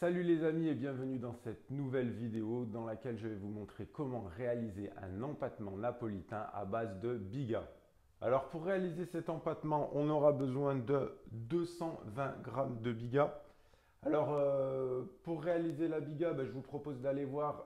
Salut les amis et bienvenue dans cette nouvelle vidéo dans laquelle je vais vous montrer comment réaliser un empattement napolitain à base de biga. Alors pour réaliser cet empattement, on aura besoin de 220 g de biga. Alors pour réaliser la biga, je vous propose d'aller voir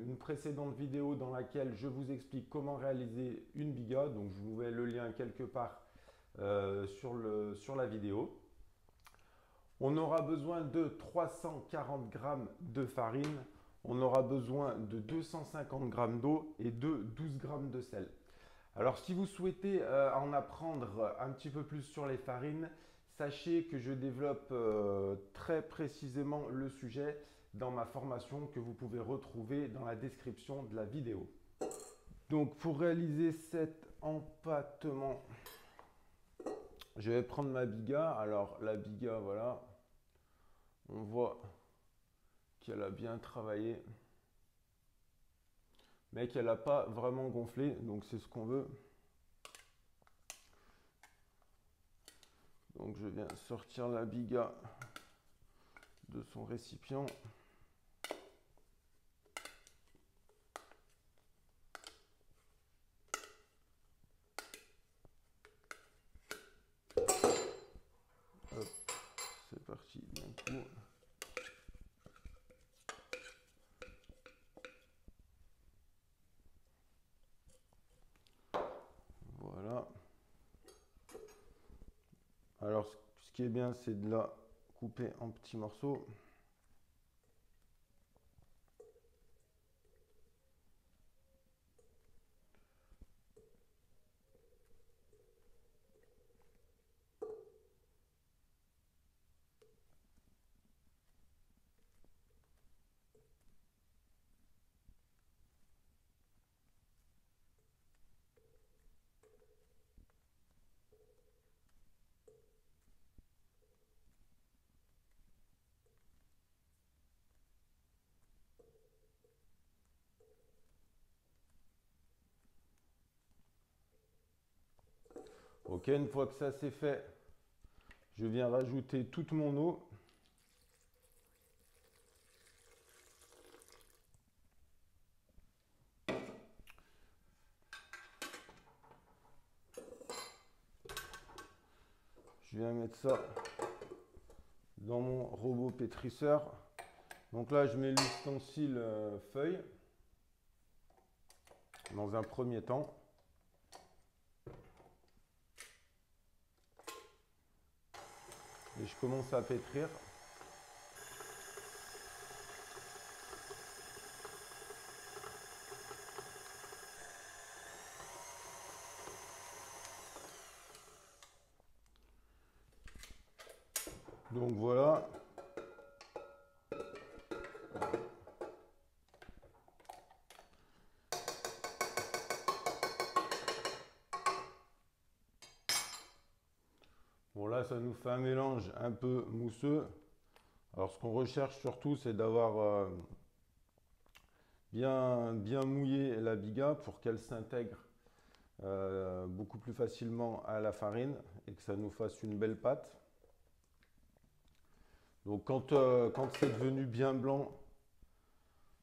une précédente vidéo dans laquelle je vous explique comment réaliser une biga. Donc je vous mets le lien quelque part sur la vidéo. On aura besoin de 340 g de farine, on aura besoin de 250 g d'eau et de 12 g de sel. Alors si vous souhaitez en apprendre un petit peu plus sur les farines, sachez que je développe très précisément le sujet dans ma formation que vous pouvez retrouver dans la description de la vidéo. Donc pour réaliser cet empattement, je vais prendre ma biga. Alors la biga, voilà, on voit qu'elle a bien travaillé, mais qu'elle n'a pas vraiment gonflé, donc c'est ce qu'on veut. Donc je viens sortir la biga de son récipient. Hop, c'est parti d'un coup. Voilà. Alors, ce qui est bien, c'est de la couper en petits morceaux. Ok, une fois que ça c'est fait, je viens rajouter toute mon eau. Je viens mettre ça dans mon robot pétrisseur. Donc là, je mets l'ustensile feuille dans un premier temps. Et je commence à pétrir. Donc voilà. Bon là, ça nous fait un mélange un peu mousseux. Alors ce qu'on recherche surtout, c'est d'avoir bien mouillé la biga pour qu'elle s'intègre beaucoup plus facilement à la farine et que ça nous fasse une belle pâte. Donc quand c'est devenu bien blanc,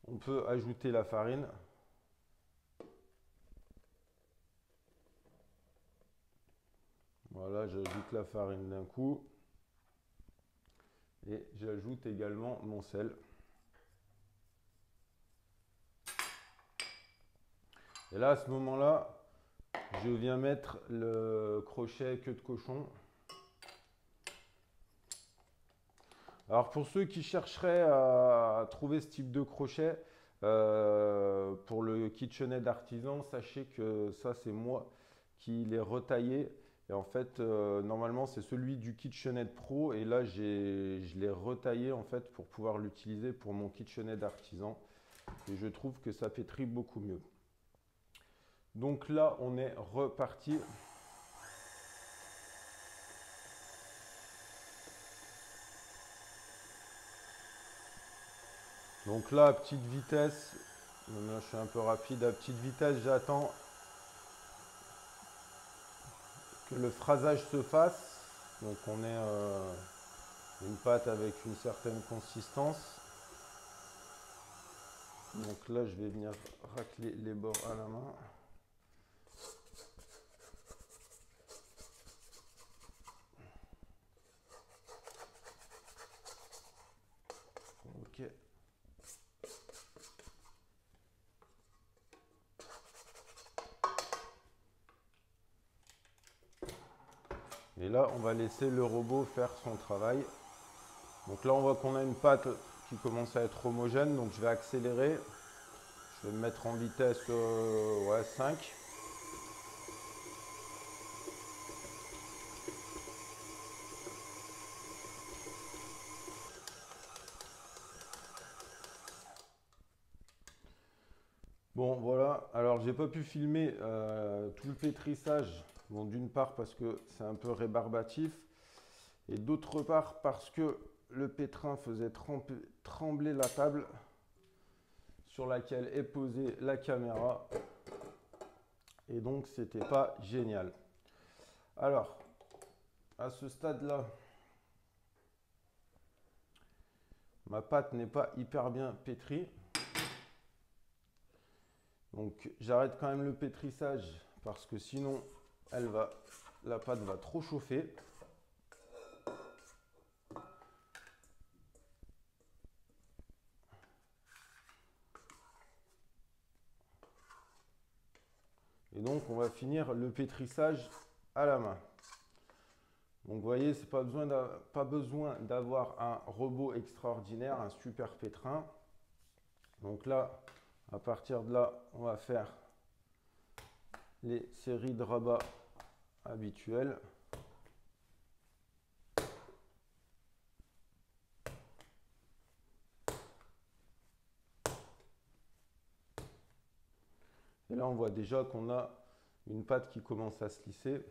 on peut ajouter la farine. Voilà, j'ajoute la farine d'un coup. Et j'ajoute également mon sel. Et là, à ce moment-là, je viens mettre le crochet queue de cochon. Alors pour ceux qui chercheraient à trouver ce type de crochet, pour le KitchenAid artisan, sachez que ça c'est moi qui l'ai retaillé. Et en fait, normalement c'est celui du KitchenAid Pro et là je l'ai retaillé en fait pour pouvoir l'utiliser pour mon KitchenAid artisan. Et je trouve que ça pétrit beaucoup mieux. Donc là on est reparti. Donc là, à petite vitesse, là, je suis un peu rapide, à petite vitesse, j'attends que le phrasage se fasse. Donc on est une pâte avec une certaine consistance. Donc là, je vais venir racler les bords à la main. Ok. Et là, on va laisser le robot faire son travail. Donc là, on voit qu'on a une pâte qui commence à être homogène. Donc je vais accélérer. Je vais me mettre en vitesse 5. Bon, voilà. Alors, j'ai pas pu filmer tout le pétrissage. Bon, d'une part parce que c'est un peu rébarbatif. Et d'autre part parce que le pétrin faisait trembler la table sur laquelle est posée la caméra. Et donc, c'était pas génial. Alors, à ce stade-là, ma pâte n'est pas hyper bien pétrie. Donc, j'arrête quand même le pétrissage parce que sinon, la pâte va trop chauffer. Et donc, on va finir le pétrissage à la main. Donc, vous voyez, c'est pas besoin d'avoir un robot extraordinaire, un super pétrin. Donc là, à partir de là, on va faire les séries de rabats habituelles. Et là, on voit déjà qu'on a une pâte qui commence à se lisser.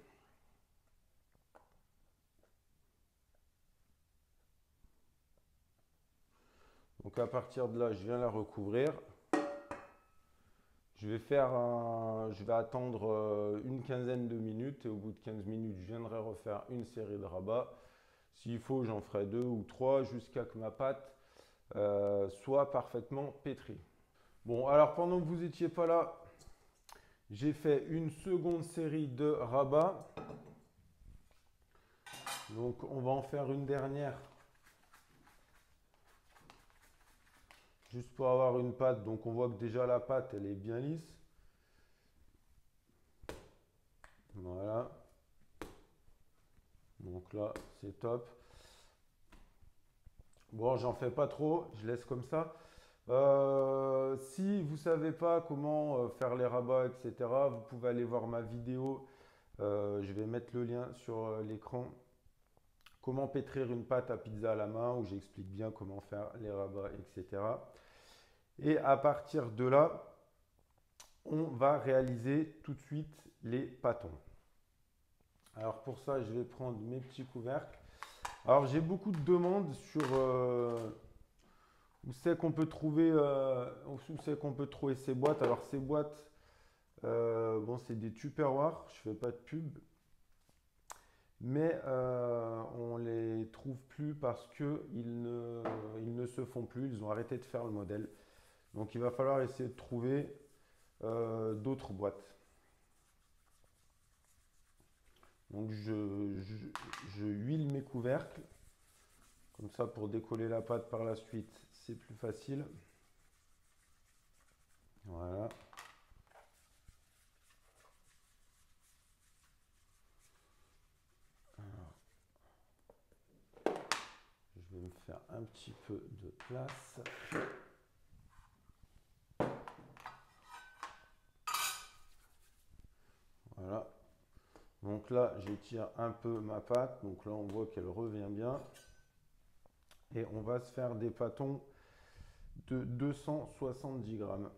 Donc à partir de là, je viens la recouvrir. Je vais attendre une quinzaine de minutes et au bout de 15 minutes, je viendrai refaire une série de rabats. S'il faut, j'en ferai 2 ou 3 jusqu'à que ma pâte soit parfaitement pétrie. Bon, alors pendant que vous n'étiez pas là, j'ai fait une seconde série de rabats. Donc on va en faire une dernière. Juste pour avoir une pâte. Donc on voit que déjà la pâte, elle est bien lisse. Voilà. Donc là, c'est top. Bon, j'en fais pas trop, je laisse comme ça. Si vous ne savez pas comment faire les rabats, etc., vous pouvez aller voir ma vidéo. Je vais mettre le lien sur l'écran. Comment pétrir une pâte à pizza à la main, où j'explique bien comment faire les rabats, etc. Et à partir de là, on va réaliser tout de suite les pâtons. Alors pour ça, je vais prendre mes petits couvercles. Alors j'ai beaucoup de demandes sur où c'est qu'on peut trouver ces boîtes. Alors ces boîtes, bon, c'est des Tupperware, je fais pas de pub, mais on les trouve plus parce que ils ne se font plus, ils ont arrêté de faire le modèle. Donc il va falloir essayer de trouver d'autres boîtes. Donc je huile mes couvercles, comme ça pour décoller la pâte par la suite, c'est plus facile. Voilà. Alors, je vais me faire un petit peu de place. Voilà. Donc là, j'étire un peu ma pâte. Donc là, on voit qu'elle revient bien. Et on va se faire des pâtons de 270 grammes.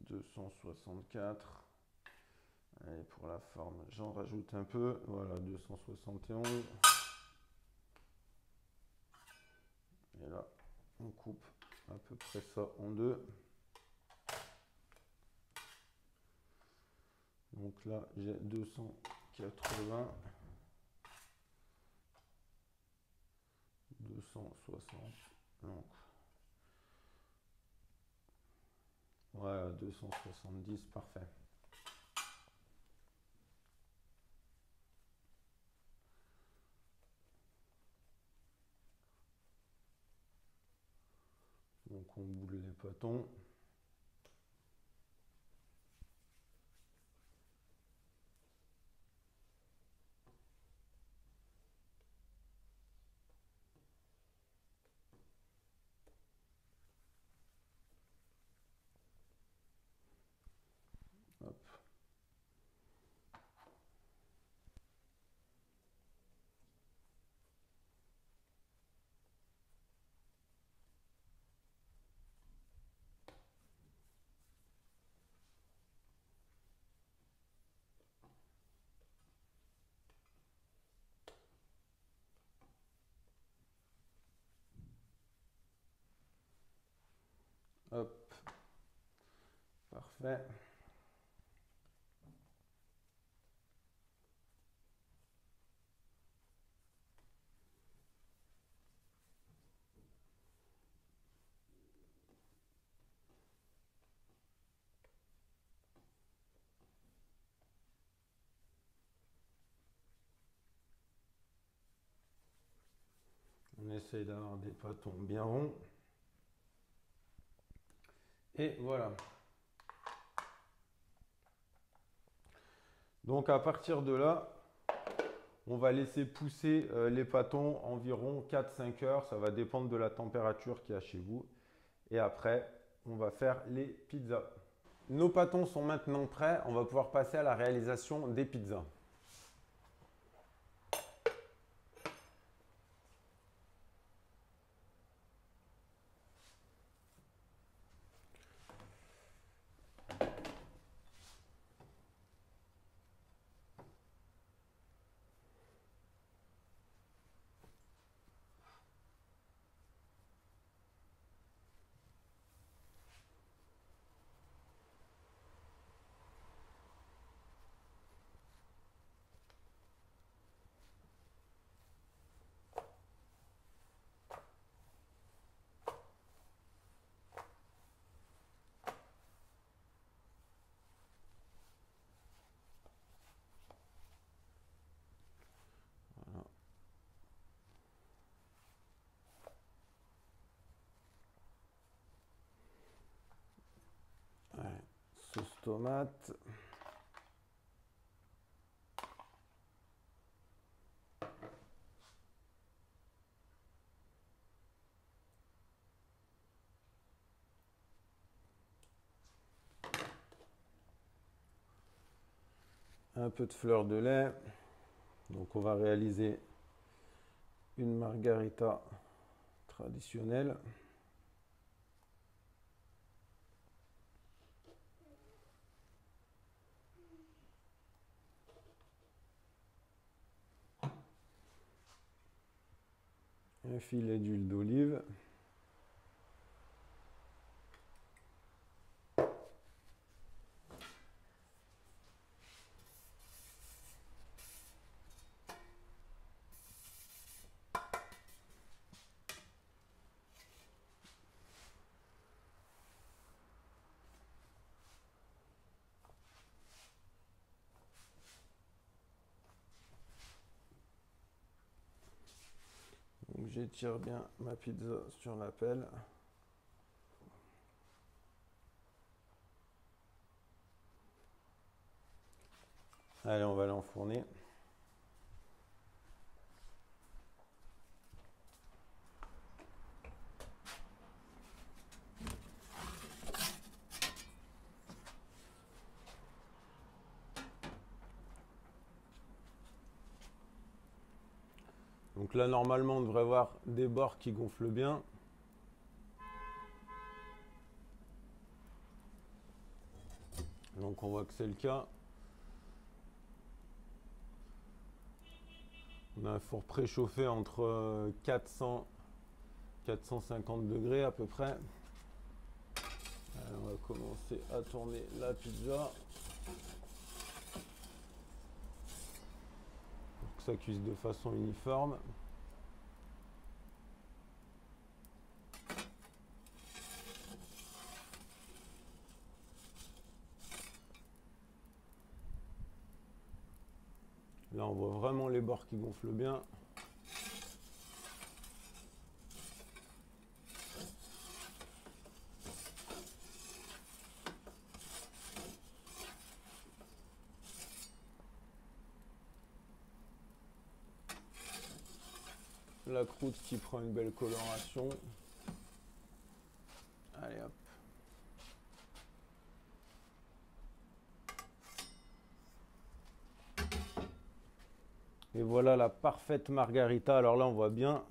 264. Allez, pour la forme, j'en rajoute un peu. Voilà, 271. Et là, on coupe à peu près ça en deux. Donc là, j'ai 280. 80, 260, donc voilà, 270, parfait. Donc on boule les pâtons. Hop. Hop, parfait. On essaye d'avoir des pâtons bien ronds. Et voilà. Donc à partir de là, on va laisser pousser les pâtons environ 4-5 heures. Ça va dépendre de la température qu'il y a chez vous. Et après, on va faire les pizzas. Nos pâtons sont maintenant prêts. On va pouvoir passer à la réalisation des pizzas. Sauce tomate. Un peu de fleur de lait. Donc on va réaliser une margarita traditionnelle. Un filet d'huile d'olive. Donc j'étire bien ma pizza sur la pelle. Allez, on va l'enfourner. Donc là, normalement, on devrait avoir des bords qui gonflent bien. Donc on voit que c'est le cas. On a un four préchauffé entre 400 et 450 degrés à peu près. Alors, on va commencer à tourner la pizza. que ça cuise de façon uniforme. Là, on voit vraiment les bords qui gonflent bien. La croûte qui prend une belle coloration. Allez hop. Et voilà la parfaite margarita. Alors là, on voit bien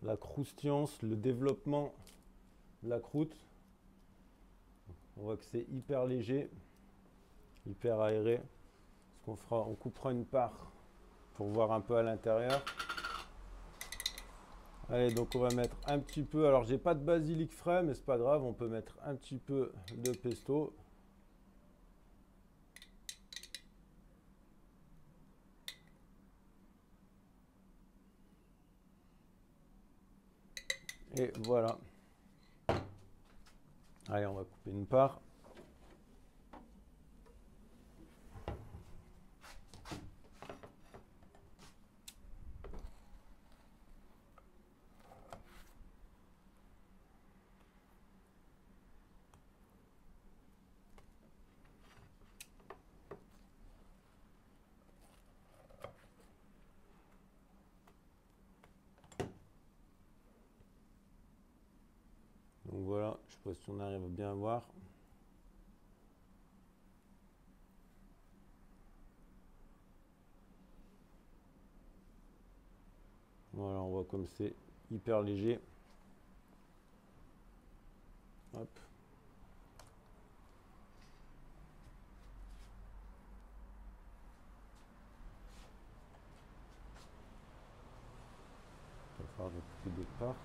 la croustillance, le développement de la croûte. On voit que c'est hyper léger, hyper aéré. On coupera une part pour voir un peu à l'intérieur. Allez, donc on va mettre un petit peu. Alors, j'ai pas de basilic frais, mais c'est pas grave. On peut mettre un petit peu de pesto. Et voilà. Allez, on va couper une part. Donc voilà, je ne sais pas si on arrive à bien voir. Voilà, on voit comme c'est hyper léger. Hop. Il va falloir couper d'autres parts.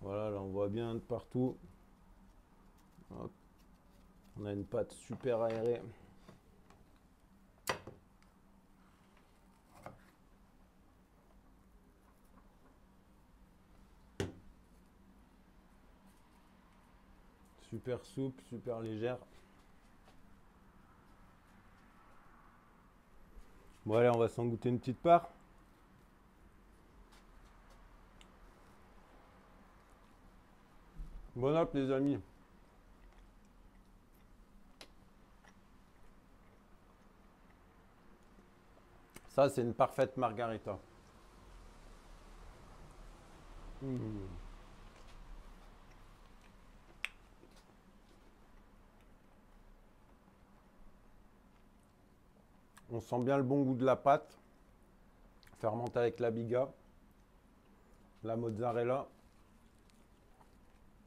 Voilà, là on voit bien de partout. Hop. On a une pâte super aérée. Super souple, super légère. Bon allez, on va s'en goûter une petite part. Bon app les amis. Ça c'est une parfaite margarita. On sent bien le bon goût de la pâte, fermentée avec la biga, la mozzarella.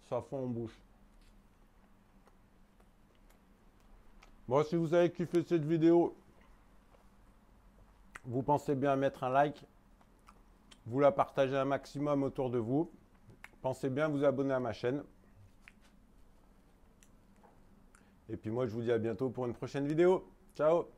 Ça fond en bouche. Bon, si vous avez kiffé cette vidéo, vous pensez bien à mettre un like, vous la partagez un maximum autour de vous. Pensez bien à vous abonner à ma chaîne. Et puis moi, je vous dis à bientôt pour une prochaine vidéo. Ciao!